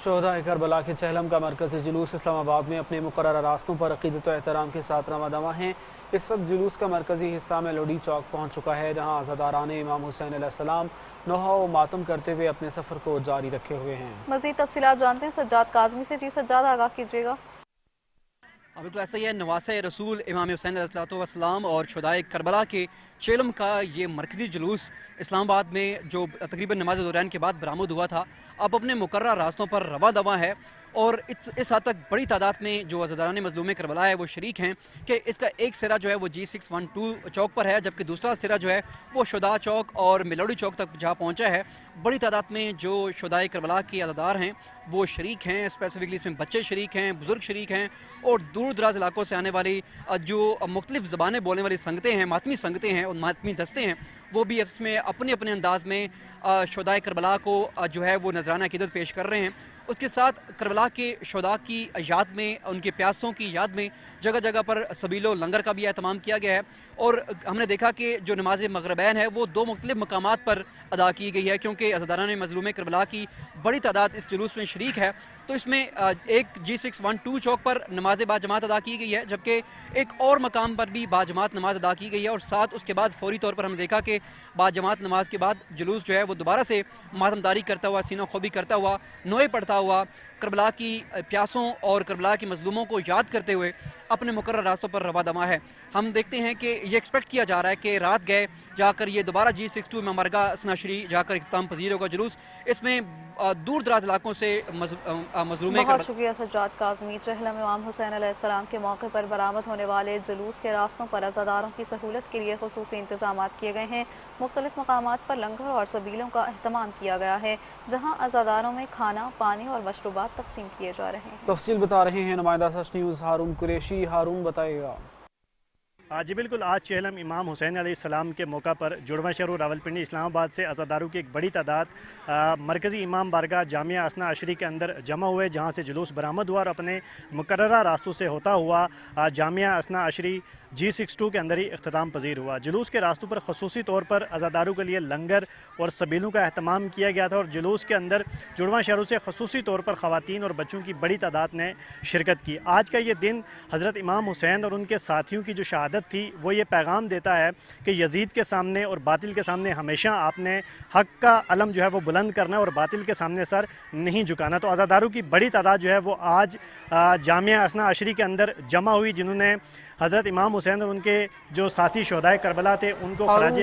शोहदाए Karbala के चहलम का मरकज़ी जुलूस इस्लामाबाद में अपने मुकर्रर रास्तों पर अक़ीदत व एहतराम के साथ रवां हैं। इस वक्त जुलूस का मरकज़ी हिस्सा में लोडी चौक पहुँच चुका है, जहाँ अज़ादारान इमाम हुसैन अलैहिस्सलाम नौहा व मातम करते हुए अपने सफ़र को जारी रखे हुए हैं। मज़ीद तफ़सीलात जानते हैं सज्जाद काज़मी से। जी सज्जाद, आगाह कीजिएगा। अभी तो ऐसा ही है, नवासे रसूल इमाम हुसैन अलैहिस्सलाम और शुहदाए करबला के चेलम का ये मरकज़ी जुलूस इस्लामाबाद में जो तकरीबन नमाज दौरान के बाद बरामद हुआ था, अब अपने मुकर्रर रास्तों पर रवा दवा है। और इस हद तक बड़ी तादाद में जो अज़ादारान मज़लूम करबला है वो शरीक हैं कि इसका एक सिरा जो है वो G612 चौक पर है, जबकि दूसरा सिरा जो है वो शुहदा चौक और मिलोडी चौक तक जहाँ पहुँचा है। बड़ी तादाद में जो शुहदाए करबला के अज़ादार हैं वो शरीक हैं, स्पेसिफिकली इसमें बच्चे शरीक हैं, बुज़ुर्ग शरीक हैं और दूर दराज इलाकों से आने वाली जो मुख्तलिफ़ ज़बानें बोलने वाली संगतें हैं, मातमी संगतें हैं और मातमी दस्ते हैं, वो भी इसमें अपने अपने अंदाज़ में शुहदाए करबला को जो है वो नज़राना अक़ीदत पेश कर रहे हैं। उसके साथ करबला के शुहदा की याद में, उनके प्यासों की याद में जगह जगह पर सबीलो लंगर का भी एहतमाम किया गया है। और हमने देखा कि जो नमाज मगरिबैन है वो दो मुख्तलिफ़ मकामात पर अदा की गई है, क्योंकि अज़ादारान मज़लूम करबला की बड़ी तादाद इस जुलूस में शरीक है। तो इसमें एक G612 चौक पर नमाज बाजमात अदा की गई है, जबकि एक और मकाम पर भी बाजमात नमाज अदा की गई है। और साथ उसके बाद फौरी तौर पर हमने देखा कि बाजमात नमाज के बाद जुलूस जो है वो दोबारा से मातमदारी करता हुआ, सीना खोबी करता हुआ, नोए पढ़ता हुआ करबला की प्यासों और करबला के मज़लूमों को याद करते हुए अपने मुकर्रर रास्तों पर रवा दवा है। हम देखते हैं कि ये एक्सपेक्ट किया जा रहा है कि रात गए जाकर ये दोबारा G62 में मरगा सनाशरी जाकर इख्तिताम पजीर होगा जुलूस। इसमें दूर दराज इलाकों से मज़लूम बहुत शुक्रिया सज्जाद काज़मी। चहलम इमाम हुसैन अलैहिस्सलाम के मौके पर बरामद होने वाले जुलूस के रास्तों पर अज़ादारों की सहूलत के लिए खुसूसी इंतज़ामात किए गए हैं। मुख्तलिफ़ मकामात पर लंगर और सबीलों का अहतमाम किया गया है, जहाँ अज़ादारों में खाना, पानी और मशरूबात तक़सीम किए जा रहे हैं। तफसील बता रहे हैं नुमाइंदा सच न्यूज़ हारून कुरैशी। हारून बताएगा। जी बिल्कुल, आज चेहलम इमाम हुसैन अलैहिस्सलाम के मौका पर जुड़वा शहर रावलपिंडी इस्लामाबाद से अज़ादारों की एक बड़ी तादाद मरकज़ी इमाम बारगाह जामिया असना अशरी के अंदर जमा हुए, जहाँ से जुलूस बरामद हुआ और अपने मुकर्ररा रास्तों से होता हुआ जामिया असना अशरी G62 के अंदर ही इख्तिताम पजीर हुआ। जुलूस के रास्तों पर खसूसी तौर पर अज़ादारों के लिए लंगर और सबीलों का अहतमाम किया गया था और जुलूस के अंदर जुड़वा शहरों से खसूसी तौर पर ख़वातीन और बच्चों की बड़ी तादाद ने शिरकत की। आज का ये दिन हज़रत इमाम हुसैन और उनके साथियों की जो शहादत थी वो ये पैगाम देता है कि यजीद के सामने और बातिल के सामने हमेशा आपने हक़ का अलम जो है वो बुलंद करना और बातिल के सामने सर नहीं झुकाना। तो अज़ादारों की बड़ी तादाद जो है वो आज जामिया असना अशरी के अंदर जमा हुई, जिन्होंने हज़रत इमाम हुसैन और उनके जो साथी शुहदाए करबला थे उनको खराज